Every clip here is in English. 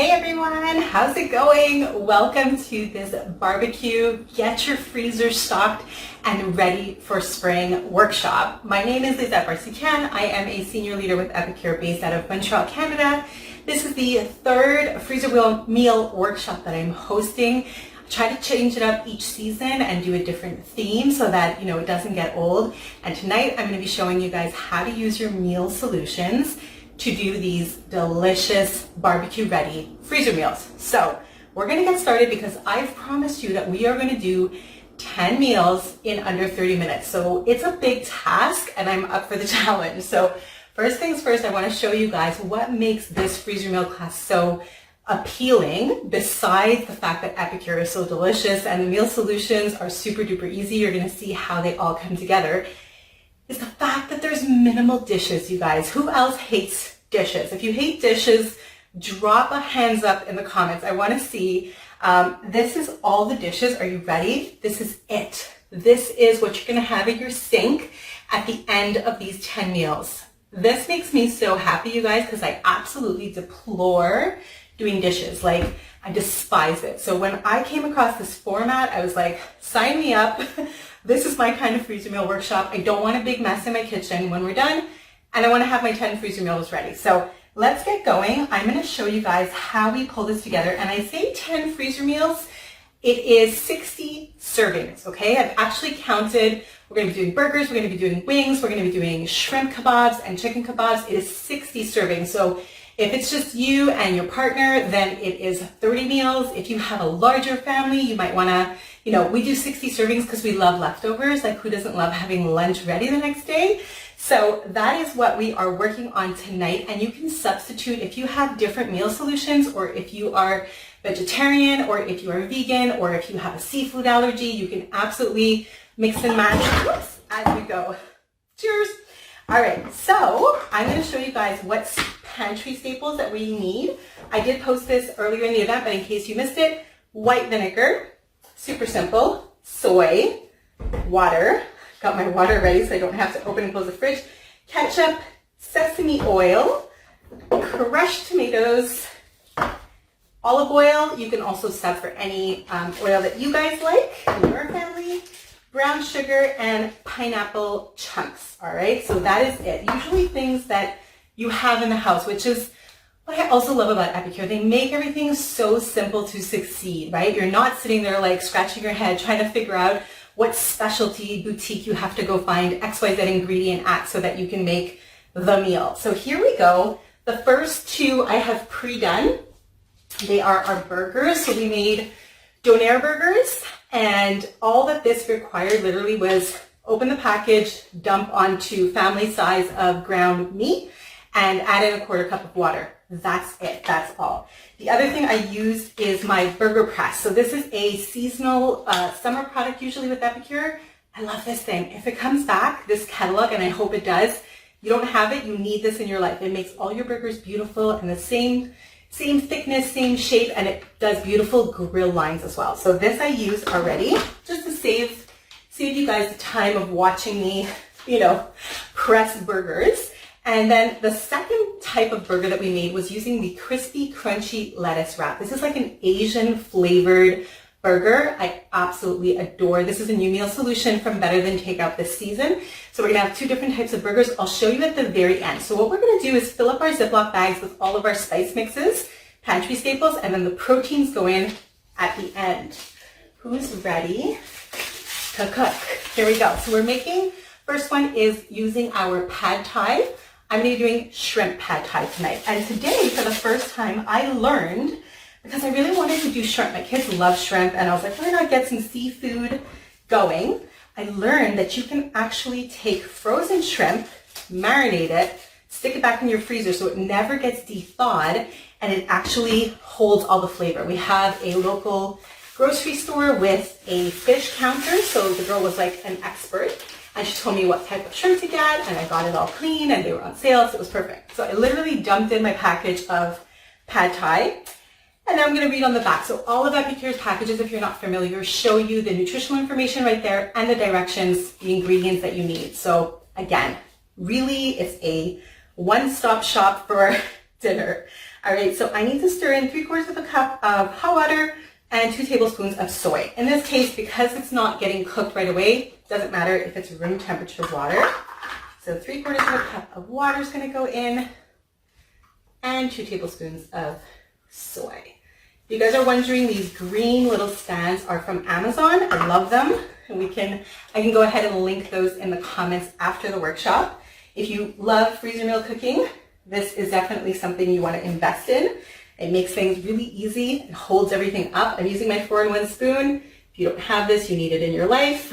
Hey everyone, how's it going? Welcome to this barbecue, get your freezer stocked and ready for spring workshop. My name is Lizette Barsican. I am a senior leader with Epicure based out of Montreal, Canada. This is the third freezer meal workshop that I'm hosting. I try to change it up each season and do a different theme so that it doesn't get old. And tonight I'm going to be showing you guys how to use your meal solutions to do these delicious barbecue ready freezer meals. So we're gonna get started because I've promised you that we are gonna do 10 meals in under 30 minutes. So it's a big task and I'm up for the challenge. So first things first, I wanna show you guys what makes this freezer meal class so appealing, besides the fact that Epicure is so delicious and the meal solutions are super duper easy. You're gonna see how they all come together. Is the fact that there's minimal dishes, you guys. Who else hates dishes? If you hate dishes, drop a hands up in the comments. I want to see. This is all the dishes. Are you ready? This is it. This is what you're going to have at your sink at the end of these 10 meals. This makes me so happy, you guys, because I absolutely deplore doing dishes. Like, I despise it. So when I came across this format, I was like, sign me up. This is my kind of freezer meal workshop. I don't want a big mess in my kitchen when we're done, and I want to have my 10 freezer meals ready. So let's get going. I'm going to show you guys how we pull this together. And I say 10 freezer meals, it is 60 servings, okay? I've actually counted. We're going to be doing burgers, we're going to be doing wings, we're going to be doing shrimp kebabs and chicken kebabs. It is 60 servings. So if it's just you and your partner, then it is 30 meals. If you have a larger family, you might want to, we do 60 servings because we love leftovers. Like, who doesn't love having lunch ready the next day? So that is what we are working on tonight. And you can substitute if you have different meal solutions, or if you are vegetarian, or if you are vegan, or if you have a seafood allergy, you can absolutely mix and match as we go. Cheers. All right, so I'm going to show you guys what pantry staples that we need. I did post this earlier in the event, but in case you missed it, white vinegar, super simple, soy, water, got my water ready so I don't have to open and close the fridge, ketchup, sesame oil, crushed tomatoes, olive oil. You can also sub for any oil that you guys like in your family, brown sugar, and pineapple chunks. All right, so that is it. Usually things that you have in the house, which is what I also love about Epicure. They make everything so simple to succeed, right? You're not sitting there like scratching your head trying to figure out what specialty boutique you have to go find XYZ ingredient at so that you can make the meal. So here we go. The first two I have pre-done. They are our burgers. So we made Donaire Burgers, and all that this required literally was open the package, dump onto family size of ground meat, and add in a quarter cup of water. That's it. That's all. The other thing I used is my burger press. So this is a seasonal summer product usually with Epicure. I love this thing. If it comes back, this catalog, and I hope it does, you don't have it, you need this in your life. It makes all your burgers beautiful and the same thickness, same shape, and it does beautiful grill lines as well. So this I used already just to save you guys the time of watching me, press burgers. And then the second type of burger that we made was using the crispy, crunchy lettuce wrap. This is like an Asian flavored burger. I absolutely adore. This is a new meal solution from Better Than Takeout this season. So we're gonna have two different types of burgers. I'll show you at the very end. So what we're gonna do is fill up our Ziploc bags with all of our spice mixes, pantry staples, and then the proteins go in at the end. Who's ready to cook? Here we go. So we're making, first one is using our pad thai. I'm going to be doing shrimp pad thai tonight. And today, for the first time, I learned, because I really wanted to do shrimp. My kids love shrimp, and I was like, why not get some seafood going? I learned that you can actually take frozen shrimp, marinate it, stick it back in your freezer so it never gets de-thawed, and it actually holds all the flavor. We have a local grocery store with a fish counter, so the girl was like an expert. And she told me what type of shrimp to get, and I got it all clean, and they were on sale, so it was perfect. So I literally dumped in my package of pad thai, and now I'm going to read on the back. So all of Epicure's packages, if you're not familiar, show you the nutritional information right there and the directions, the ingredients that you need. So again, really, it's a one-stop shop for dinner. All right, so I need to stir in 3/4 cup of hot water and 2 tablespoons of soy. In this case, because it's not getting cooked right away, doesn't matter if it's room temperature water. So 3/4 cup of water is going to go in, and 2 tablespoons of soy. If you guys are wondering, these green little stands are from Amazon. I love them. And I can go ahead and link those in the comments after the workshop. If you love freezer meal cooking, this is definitely something you want to invest in. It makes things really easy and holds everything up. I'm using my 4-in-1 spoon. If you don't have this, you need it in your life.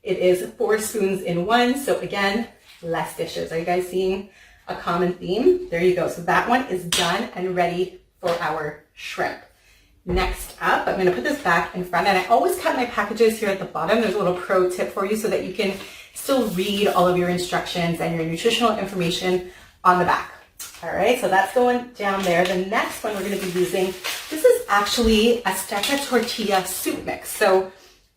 It is 4 spoons in one. So again, less dishes. Are you guys seeing a common theme? There you go. So that one is done and ready for our shrimp. Next up, I'm going to put this back in front, and I always cut my packages here at the bottom. There's a little pro tip for you so that you can still read all of your instructions and your nutritional information on the back. All right, so that's going down there. The next one we're going to be using, this is actually a Stucco tortilla soup mix. So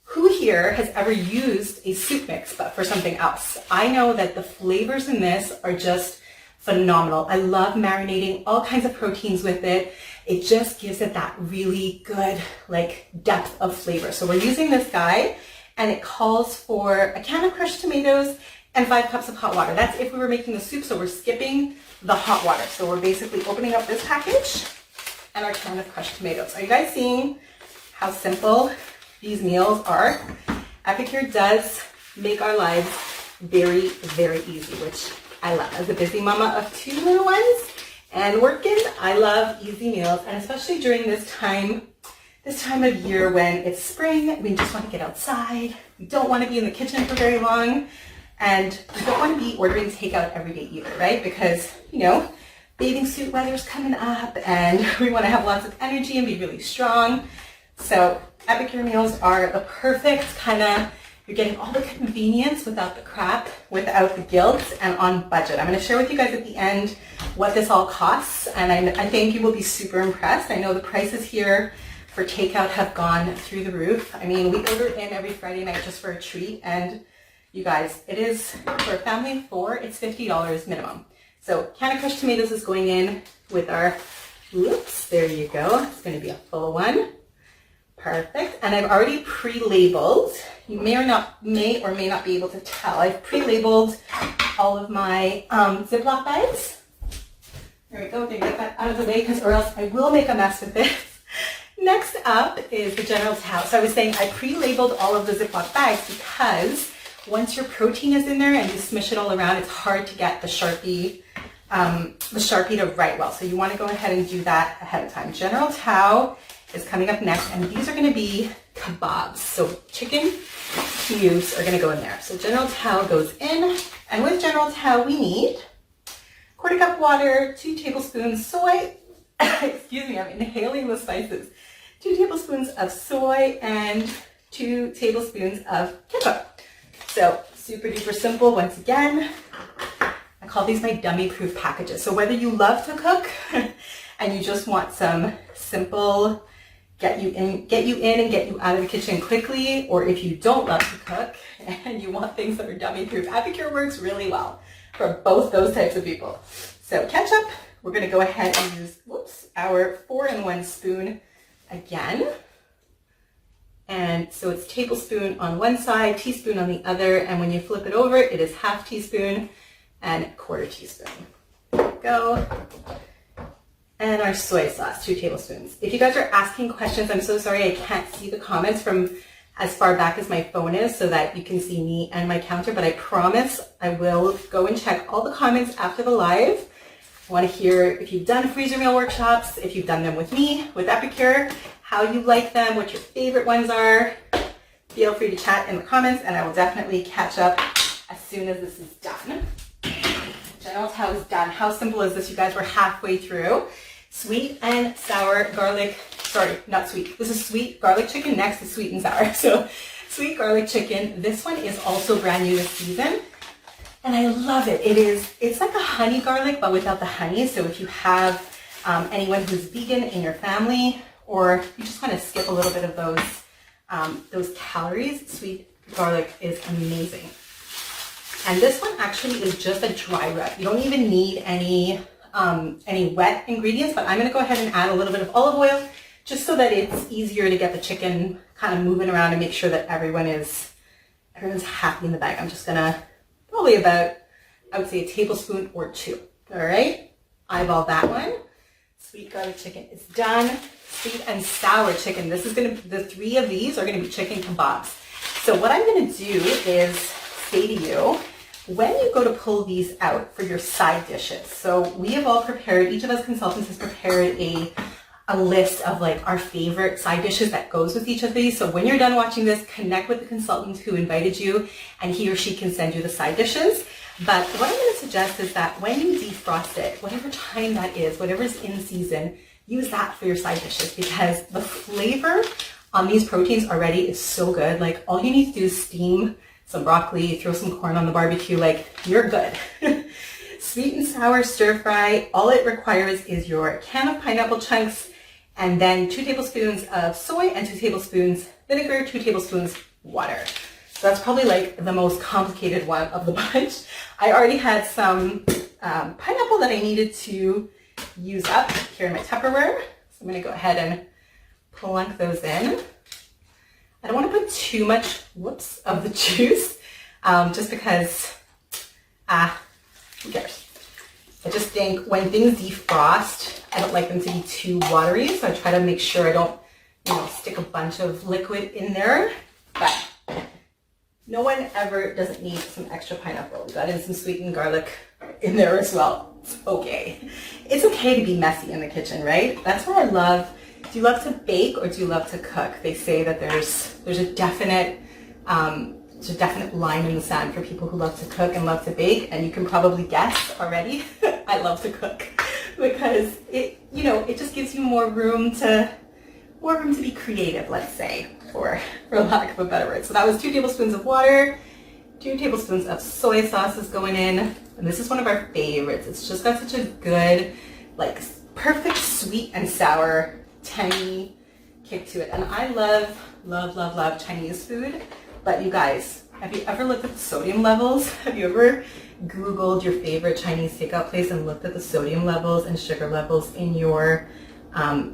who here has ever used a soup mix but for something else? I know that the flavors in this are just phenomenal. I love marinating all kinds of proteins with it. It just gives it that really good like depth of flavor. So we're using this guy, and it calls for a can of crushed tomatoes and 5 cups of hot water. That's if we were making the soup, so we're skipping the hot water. So we're basically opening up this package and our can of crushed tomatoes. Are you guys seeing how simple these meals are? Epicure does make our lives very, very easy, which I love. As a busy mama of 2 little ones and working, I love easy meals, and especially during this time of year when it's spring, we just want to get outside. We don't want to be in the kitchen for very long, and we don't want to be ordering takeout every day either, right? Because, you know, bathing suit weather's coming up, and we want to have lots of energy and be really strong. So Epicure meals are the perfect kind of, you're getting all the convenience without the crap, without the guilt, and on budget. I'm going to share with you guys at the end what this all costs, and I think you will be super impressed. I know the prices here for takeout have gone through the roof. I mean, we order in every Friday night just for a treat, and you guys, it is, for a family of 4, it's $50 minimum. So can of crushed tomatoes is going in with our, whoops, there you go. It's going to be a full one. Perfect. And I've already pre-labeled. You may or may not be able to tell. I've pre-labeled all of my Ziploc bags. There we go. We're going to get that out of the way, or else I will make a mess with this. Next up is the general towel. So I was saying I pre-labeled all of the Ziploc bags because once your protein is in there and you smish it all around, it's hard to get the Sharpie to write well. So you want to go ahead and do that ahead of time. General towel is coming up next, and these are going to be kebabs. So chicken cubes are going to go in there. So general towel goes in, and with general towel we need 1/4 cup water, 2 tablespoons soy, excuse me, I'm inhaling the spices, 2 tablespoons of soy, and 2 tablespoons of ketchup. So super duper simple. Once again, I call these my dummy proof packages. So whether you love to cook and you just want some simple get you in and get you out of the kitchen quickly, or if you don't love to cook and you want things that are dummy proof, Epicure works really well for both those types of people. So ketchup, we're going to go ahead and use, our 4-in-1 spoon again. And so it's tablespoon on one side, teaspoon on the other, and when you flip it over, it is 1/2 teaspoon and 1/4 teaspoon. There we go. And our soy sauce, 2 tablespoons. If you guys are asking questions, I'm so sorry I can't see the comments from as far back as my phone is so that you can see me and my counter, but I promise I will go and check all the comments after the live. I want to hear if you've done freezer meal workshops, if you've done them with me, with Epicure, how you like them, what your favorite ones are. Feel free to chat in the comments, and I will definitely catch up as soon as this is done. General towel is done. How simple is this? You guys, we're halfway through. Sweet and sour garlic, sorry, not sweet. This is sweet garlic chicken. Next is sweet and sour. So sweet garlic chicken. This one is also brand new this season, and I love it. It's like a honey garlic, but without the honey. So if you have anyone who's vegan in your family, or you just want to skip a little bit of those calories, sweet garlic is amazing. And this one actually is just a dry rub. You don't even need any any wet ingredients, but I'm gonna go ahead and add a little bit of olive oil just so that it's easier to get the chicken kind of moving around and make sure that everyone's happy in the bag. I'm just gonna probably about, I would say, a tablespoon or 2. All right, eyeball that one. Sweet garlic chicken is done. Sweet and sour chicken. This is gonna, the 3 of these are gonna be chicken kebabs. So what I'm gonna do is say to you, when you go to pull these out for your side dishes, so we have all prepared, each of us consultants has prepared a list of like our favorite side dishes that goes with each of these. So when you're done watching this, connect with the consultant who invited you and he or she can send you the side dishes. But what I'm going to suggest is that when you defrost it, whatever time that is, whatever's in season, use that for your side dishes because the flavor on these proteins already is so good. Like all you need to do is steam some broccoli, throw some corn on the barbecue, like you're good. Sweet and sour stir fry, all it requires is your can of pineapple chunks and then 2 tablespoons of soy and 2 tablespoons vinegar, 2 tablespoons water. So that's probably like the most complicated one of the bunch. I already had some pineapple that I needed to use up here in my Tupperware. So I'm gonna go ahead and plunk those in. I don't want to put too much, of the juice, just because, who cares? I just think when things defrost, I don't like them to be too watery, so I try to make sure I don't, stick a bunch of liquid in there. But no one ever doesn't need some extra pineapple. We got in some sweetened garlic in there as well. It's okay. It's okay to be messy in the kitchen, right? That's what I love. Do you love to bake or do you love to cook? They say that there's a definite line in the sand for people who love to cook and love to bake, and you can probably guess already. I love to cook because it just gives you more room to be creative, let's say, for lack of a better word. So that was 2 tablespoons of water, 2 tablespoons of soy sauce is going in, and this is one of our favorites. It's just got such a good, like perfect sweet and sour, tangy kick to it. And I love Chinese food. But you guys, have you ever looked at the sodium levels? Have you ever Googled your favorite Chinese takeout place and looked at the sodium levels and sugar levels in your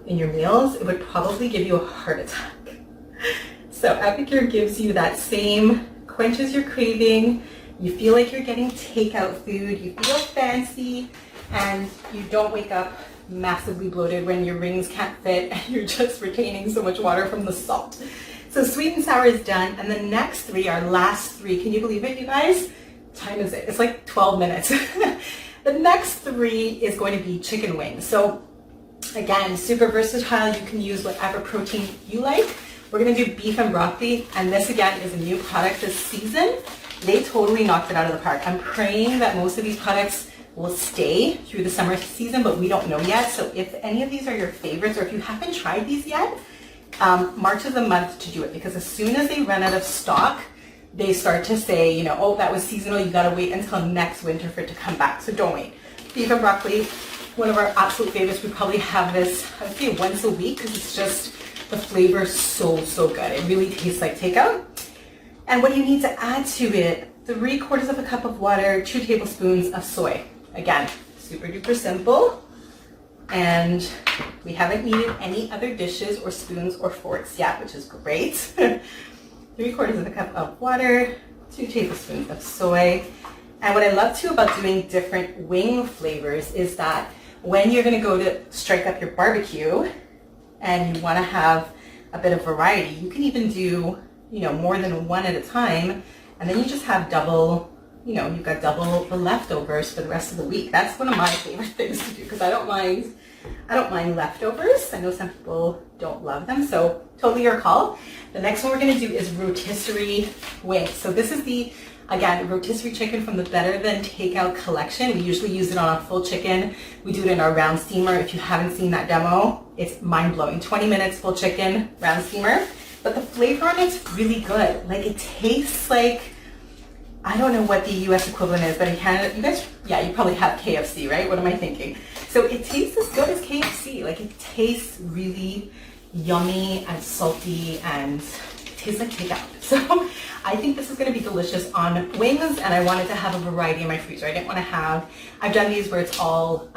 meals? It would probably give you a heart attack. So Epicure gives you that same, quenches your craving, you feel like you're getting takeout food, you feel fancy, and you don't wake up massively bloated when your rings can't fit and you're just retaining so much water from the salt. So sweet and sour is done, and the next 3, our last 3, can you believe it, you guys? Time is it? It's like 12 minutes. The next 3 is going to be chicken wings. So again, super versatile. You can use whatever protein you like. We're gonna do beef and broccoli, and this again is a new product this season. They totally knocked it out of the park. I'm praying that most of these products will stay through the summer season, but we don't know yet. So if any of these are your favorites, or if you haven't tried these yet, March is the month to do it, because as soon as they run out of stock, they start to say, oh, that was seasonal, you gotta wait until next winter for it to come back. So don't wait. Beef and broccoli, one of our absolute favorites. We probably have this, I would say, once a week, because it's just, the flavor is so good. It really tastes like takeout. And what you need to add to it, 3/4 of a cup of water, 2 tablespoons of soy. Again, super duper simple. And we haven't needed any other dishes or spoons or forks yet, which is great. 3/4 of a cup of water, 2 tablespoons of soy. And what I love too about doing different wing flavors is that when you're gonna go to strike up your barbecue and you wanna have a bit of variety, you can even do, more than one at a time, and then you just have double, you've got double the leftovers for the rest of the week. That's one of my favorite things to do, because I don't mind leftovers. I know some people don't love them, so totally your call. The next one we're gonna do is rotisserie wings. So this is the, again, rotisserie chicken from the Better Than Takeout collection. We usually use it on a full chicken. We do it in our round steamer. If you haven't seen that demo, it's mind-blowing. 20 minutes, full chicken, round steamer. But the flavor on it's really good. Like, it tastes like, I don't know what the US equivalent is, but in Canada, you guys, yeah, you probably have KFC, right? What am I thinking? So it tastes as good as KFC. Like, it tastes really yummy and salty and tastes like takeout. So I think this is going to be delicious on wings, and I wanted to have a variety in my freezer. I didn't want to have, I've done these where it's all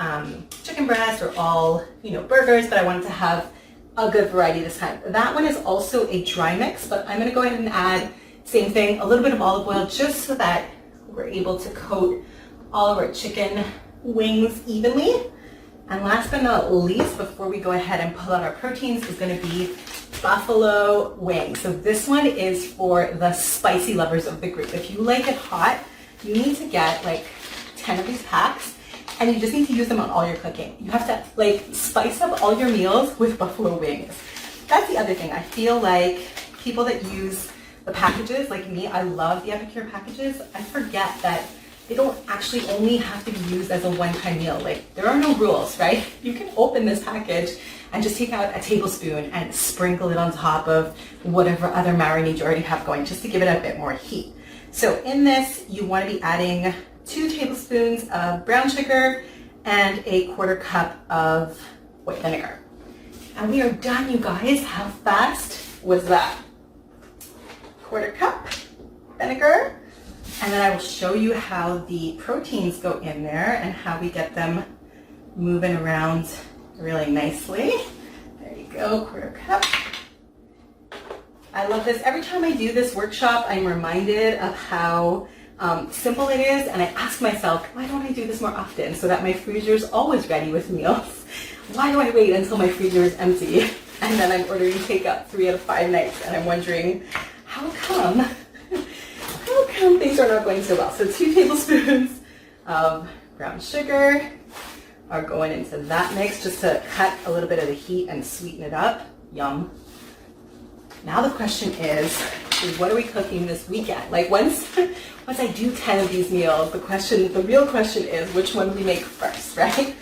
chicken breast or all, burgers, but I wanted to have a good variety this time. That one is also a dry mix, but I'm going to go ahead and add, same thing, a little bit of olive oil just so that we're able to coat all of our chicken wings evenly. And last but not least, before we go ahead and pull out our proteins, is going to be buffalo wings. So this one is for the spicy lovers of the group. If you like it hot, you need to get like 10 of these packs, and you just need to use them on all your cooking. You have to like spice up all your meals with buffalo wings. That's the other thing. I feel like people that use the packages, like me, I love the Epicure packages. I forget that they don't actually only have to be used as a one-time meal. Like, there are no rules, right? You can open this package and just take out a tablespoon and sprinkle it on top of whatever other marinade you already have going, just to give it a bit more heat. So in this, you want to be adding 2 tablespoons of brown sugar and a 1/4 cup of white vinegar. And we are done, you guys. How fast was that? 1/4 cup vinegar. And then I will show you how the proteins go in there and how we get them moving around really nicely. There you go, 1/4 cup. I love this. Every time I do this workshop, I'm reminded of how simple it is, and I ask myself, why don't I do this more often so that my freezer is always ready with meals? Why do I wait until my freezer is empty and then I'm ordering takeout 3 out of 5 nights, and I'm wondering, how come things are not going so well? So 2 tablespoons of brown sugar are going into that mix just to cut a little bit of the heat and sweeten it up. Yum. Now the question is what are we cooking this weekend? Like once I do 10 of these meals, the real question is which one we make first, right?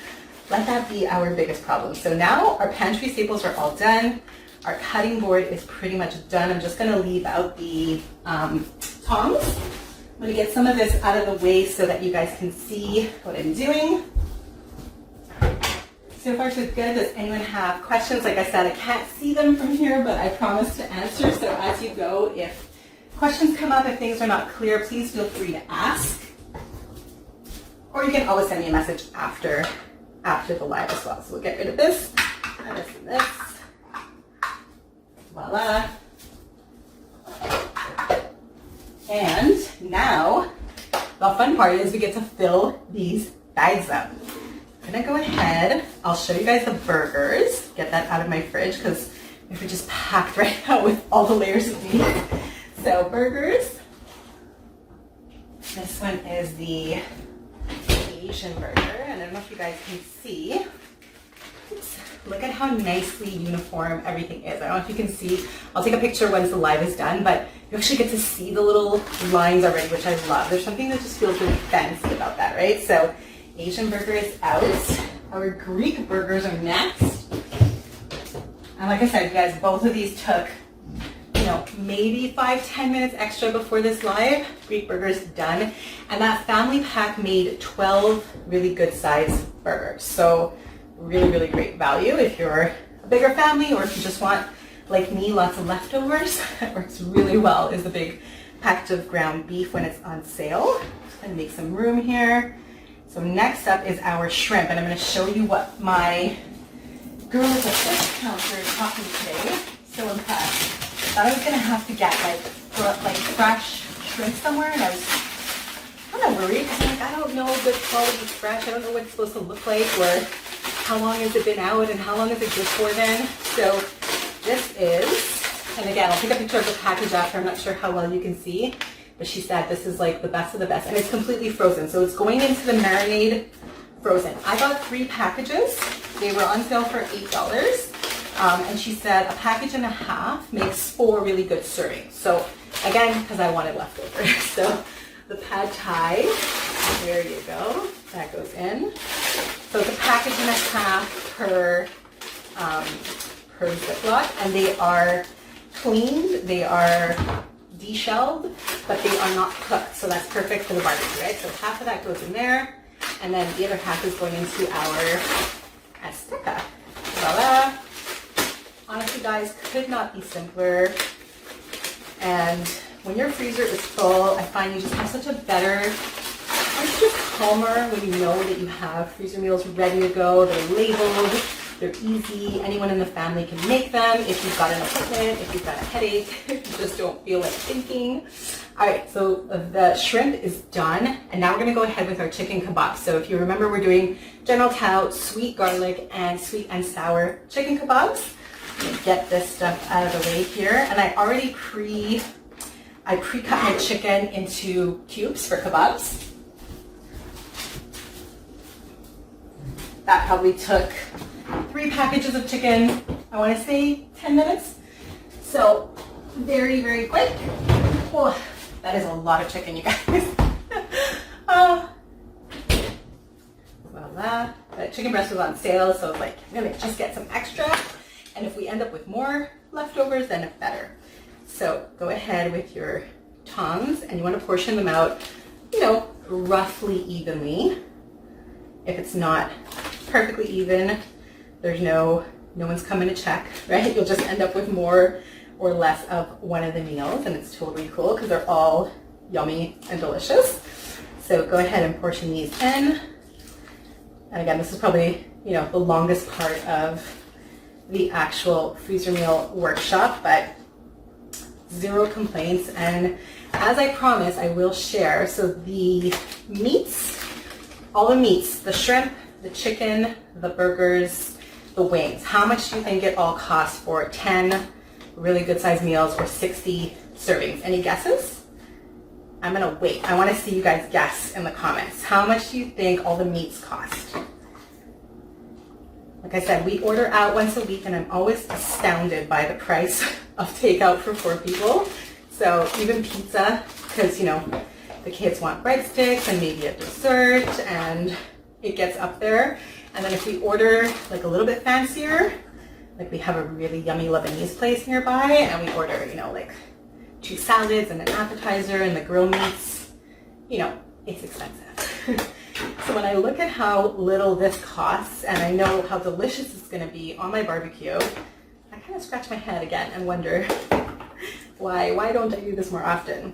Let that be our biggest problem. So now our pantry staples are all done. Our cutting board is pretty much done. I'm just gonna leave out the tongs. I'm gonna get some of this out of the way so that you guys can see what I'm doing. So far so good. Does anyone have questions? Like I said, I can't see them from here, but I promise to answer. So as you go, if questions come up, if things are not clear, please feel free to ask. Or you can always send me a message after the live as well. So we'll get rid of this, and this, and this. Voila. And now, the fun part is we get to fill these bags up. I'm gonna go ahead, I'll show you guys the burgers, get that out of my fridge because my fridge is packed right now with all the layers of meat. So burgers, this one is the Asian burger, and I don't know if you guys can see. Oops. Look at how nicely uniform everything is. I don't know if you can see. I'll take a picture once the live is done, but you actually get to see the little lines already, which I love. There's something that just feels really fancy about that, right? So Asian burger is out. Our Greek burgers are next. And like I said, you guys, both of these took, maybe 5-10 minutes extra before this live. Greek burgers done. And that family pack made 12 really good size burgers. So really, really great value if you're a bigger family or if you just want, like me, lots of leftovers. That works really well is the big package of ground beef when it's on sale. And make some room here. So next up is our shrimp, and I'm going to show you what my girl at the fish counter taught me today. So impressed. Thought I was going to have to get like fresh shrimp somewhere, and I was kind of worried because I'm like, I don't know good quality fresh. I don't know what it's supposed to look like, or how long has it been out, and how long is it good for then. So this is, and again, I'll take a picture of the package after. I'm not sure how well you can see. But she said this is like the best of the best, and it's completely frozen. So it's going into the marinade frozen. I got 3 packages. They were on sale for $8. And she said a package and a half makes 4 really good servings. So again, because I wanted leftovers. So the pad thai, there you go. That goes in. So it's a package and a half per Ziploc, and they are cleaned. They are de-shelled, but they are not cooked, so that's perfect for the barbecue, right? So half of that goes in there, and then the other half is going into our Azteca. Voila! Honestly, guys, could not be simpler. And when your freezer is full, I find you just have such a better, it's just calmer when you know that you have freezer meals ready to go. They're labeled, they're easy. Anyone in the family can make them. If you've got an appointment, if you've got a headache, if you just don't feel like thinking. All right, so the shrimp is done. And now we're gonna go ahead with our chicken kebabs. So if you remember, we're doing General Tao, sweet garlic, and sweet and sour chicken kebabs. I'm gonna get this stuff out of the way here. And I already pre-cut my chicken into cubes for kebabs. That probably took 3 packages of chicken, I want to say 10 minutes. So very, very quick. Oh, that is a lot of chicken, you guys. Voila. The chicken breast was on sale, so I was like, I'm gonna just get some extra. And if we end up with more leftovers, then it's better. So go ahead with your tongs and you want to portion them out, you know, roughly evenly. If it's not perfectly even, there's no one's coming to check, right? You'll just end up with more or less of one of the meals, and it's totally cool because they're all yummy and delicious. So go ahead and portion these in. And again, this is probably, you know, the longest part of the actual freezer meal workshop, but zero complaints. And as I promised, I will share. So the meats, all the meats, the shrimp, the chicken, the burgers, the wings, how much do you think it all costs for 10 really good sized meals or 60 servings? Any guesses? I'm gonna wait. I wanna see you guys guess in the comments. How much do you think all the meats cost? Like I said, we order out once a week and I'm always astounded by the price of takeout for 4 people. So even pizza, because you know, the kids want breadsticks and maybe a dessert, and it gets up there. And then if we order like a little bit fancier, like we have a really yummy Lebanese place nearby and we order, you know, like 2 salads and an appetizer and the grill meats, you know, it's expensive. So when I look at how little this costs and I know how delicious it's gonna be on my barbecue, I kind of scratch my head again and wonder why don't I do this more often?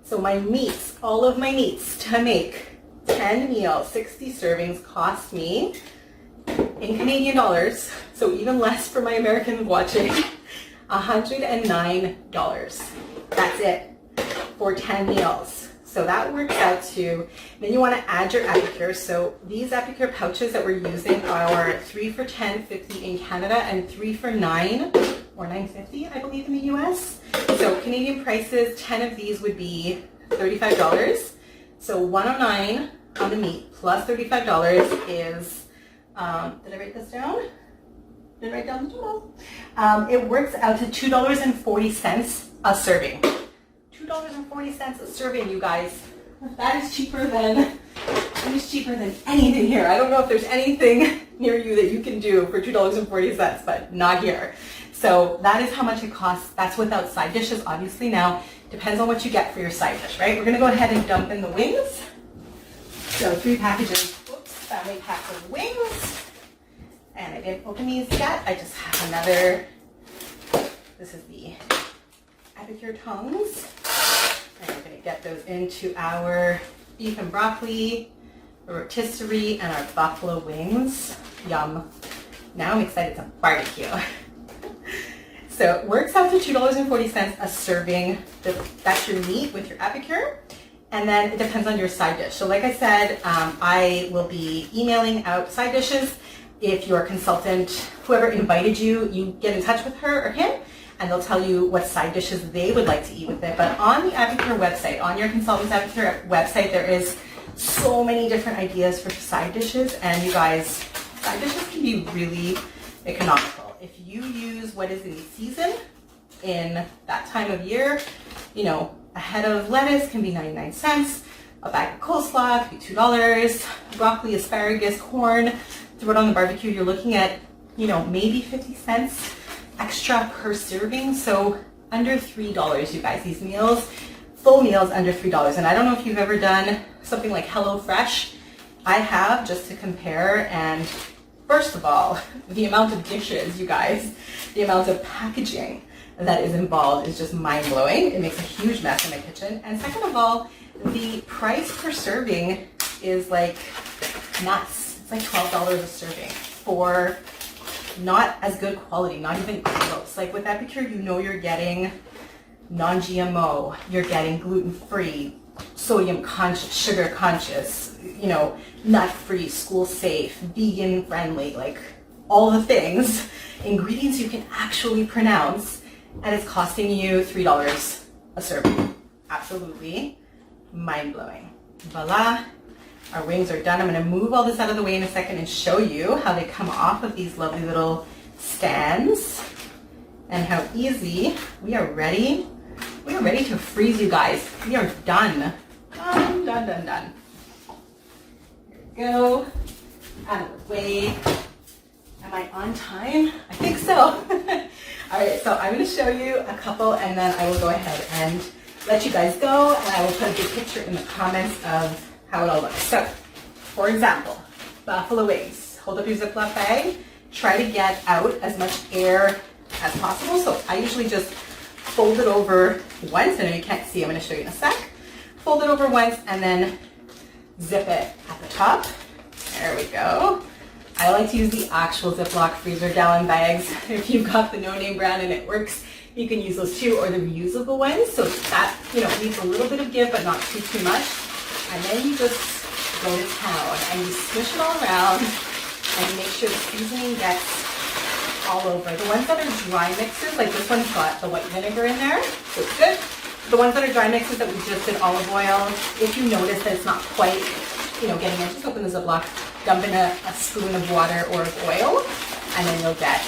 So my meats, all of my meats to make 10 meals, 60 servings cost me, in Canadian dollars, so even less for my Americans watching, $109. That's it for 10 meals. So that works out to, then you want to add your Epicure. So these Epicure pouches that we're using are 3 for $10.50 in Canada and 3 for $9 or $9.50, I believe, in the US. So Canadian prices, 10 of these would be $35. So $109 on the meat plus $35 is, did I write this down? Did I write down the total? It works out to $2.40 a serving. $2.40 a serving, you guys. That is cheaper than anything here. I don't know if there's anything near you that you can do for $2.40, but not here. So that is how much it costs. That's without side dishes, obviously. Now, depends on what you get for your side dish, right? We're gonna go ahead and dump in the wings. So 3 packages, family pack of wings. And I didn't open these yet. I just have another, this is the Epicure tongs. And we're gonna get those into our beef and broccoli, rotisserie, and our buffalo wings. Yum. Now I'm excited to barbecue. So it works out to $2.40 a serving. That's your meat with your Epicure. And then it depends on your side dish. So like I said, I will be emailing out side dishes. If your consultant, whoever invited you, you get in touch with her or him, and they'll tell you what side dishes they would like to eat with it. But on the Epicure website, on your consultant's Epicure website, there is so many different ideas for side dishes. And you guys, side dishes can be really economical. If you use what is in season in that time of year, you know, a head of lettuce can be 99 cents, a bag of coleslaw could be $2, broccoli, asparagus, corn, throw it on the barbecue, you're looking at, you know, maybe 50 cents extra per serving. So under $3, you guys, these meals, full meals under $3. And I don't know if you've ever done something like HelloFresh. I have, just to compare. And first of all, the amount of dishes, you guys, the amount of packaging, that is involved is just mind-blowing. It makes a huge mess in my kitchen. And second of all, the price per serving is like nuts. It's like $12 a serving for not as good quality, not even close. Like with Epicure, you know you're getting non-GMO, you're getting gluten-free, sodium conscious, sugar conscious, you know, nut-free, school safe, vegan friendly, like all the things, ingredients you can actually pronounce, and it's costing you $3 a serving. Absolutely mind-blowing. Voila, our wings are done. I'm gonna move all this out of the way in a second and show you how they come off of these lovely little stands and how easy. We are ready to freeze, you guys. We are done. Done. Here we go. Out of the way. Am I on time? I think so. All right, so I'm going to show you a couple and then I will go ahead and let you guys go, and I will put a big picture in the comments of how it all looks. So, for example, buffalo wings. Hold up your Ziploc bag. Try to get out as much air as possible. So I usually just fold it over once. I know you can't see, I'm going to show you in a sec. Fold it over once and then zip it at the top. There we go. I like to use the actual Ziploc freezer gallon bags. If you've got the no-name brand and it works, you can use those too, or the reusable ones. So that, you know, needs a little bit of give, but not too much. And then you just go to town and you squish it all around and make sure the seasoning gets all over. The ones that are dry mixes, like this one's got the white vinegar in there, so it's good. The ones that are dry mixes that we just did olive oil, if you notice that it's not quite, you know, getting in, just open the Ziploc, dump in a spoon of water or of oil, and then you'll get,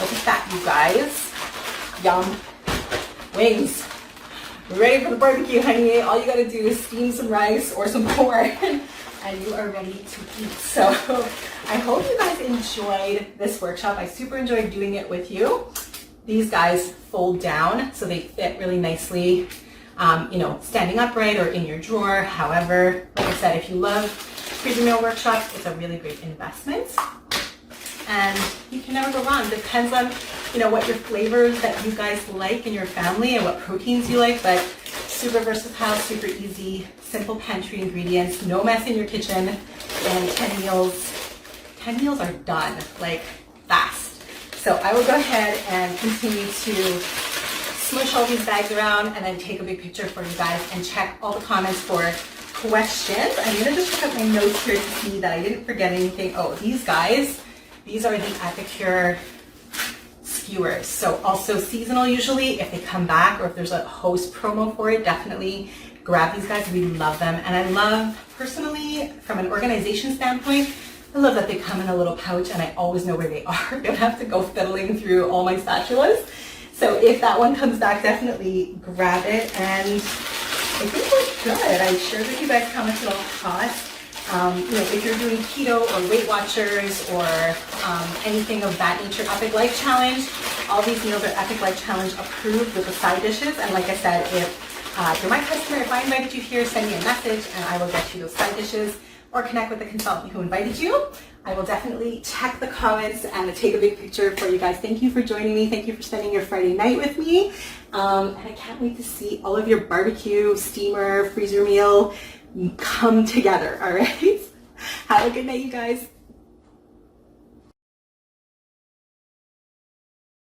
look at that, you guys. Yum. Wings. Ready for the barbecue, honey. All you gotta do is steam some rice or some corn and you are ready to eat. So I hope you guys enjoyed this workshop. I super enjoyed doing it with you. These guys fold down so they fit really nicely, you know, standing upright or in your drawer. However, like I said, if you love freezer meal workshops, it's a really great investment. And you can never go wrong. Depends on, you know, what your flavors that you guys like in your family and what proteins you like, but super versatile, super easy, simple pantry ingredients, no mess in your kitchen, and 10 meals are done, like fast. So I will go ahead and continue to smush all these bags around and then take a big picture for you guys and check all the comments for questions. I'm gonna just check out my notes here to see that I didn't forget anything. Oh, these guys, these are the Epicure skewers. So also seasonal usually. If they come back or if there's a host promo for it, definitely grab these guys. We love them. And I love, personally, from an organization standpoint, I love that they come in a little pouch and I always know where they are. I don't have to go fiddling through all my spatulas. So if that one comes back, definitely grab it. And I think we're good. I'm sure that you guys commented on cost. You know, if you're doing keto or Weight Watchers or anything of that nature, Epic Life Challenge, all these meals are Epic Life Challenge approved with the side dishes. And like I said, if you're my customer, if I invited you here, send me a message and I will get you those side dishes, or connect with the consultant who invited you. I will definitely check the comments and take a big picture for you guys. Thank you for joining me. Thank you for spending your Friday night with me. And I can't wait to see all of your barbecue, steamer, freezer meal come together, all right? Have a good night, you guys.